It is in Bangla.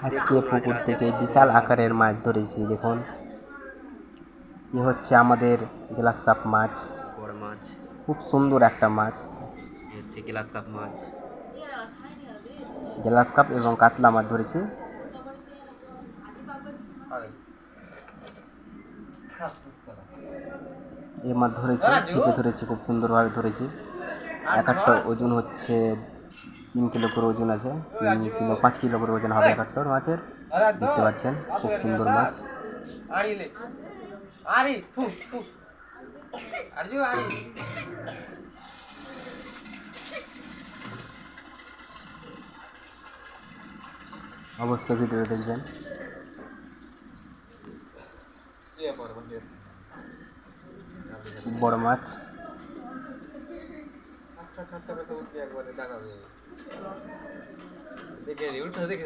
আজকে পুকুর থেকে বিশাল আকারের মাছ ধরেছি। দেখুন, এ হচ্ছে আমাদের গ্লাস কাপ মাছ, বড় মাছ, খুব সুন্দর একটা মাছ। এ হচ্ছে গ্লাস কাপ মাছ, গ্লাস কাপ এবং কাতলা মাছ ধরেছি। এ মাছ ধরেছি, ছিপে ধরেছি, খুব সুন্দরভাবে ধরেছি। এক একটা ওজন হচ্ছে 3 কিলো করে ওজন আছে, 3 কিলো 5 কিলো করে ওজন হবে এক একটা মাছের। দেখতে পাচ্ছেন খুব সুন্দর মাছ। অবশ্যই ভিডিওটা দেখবেন। বড় মাছ। দেখে উল্টো দেখে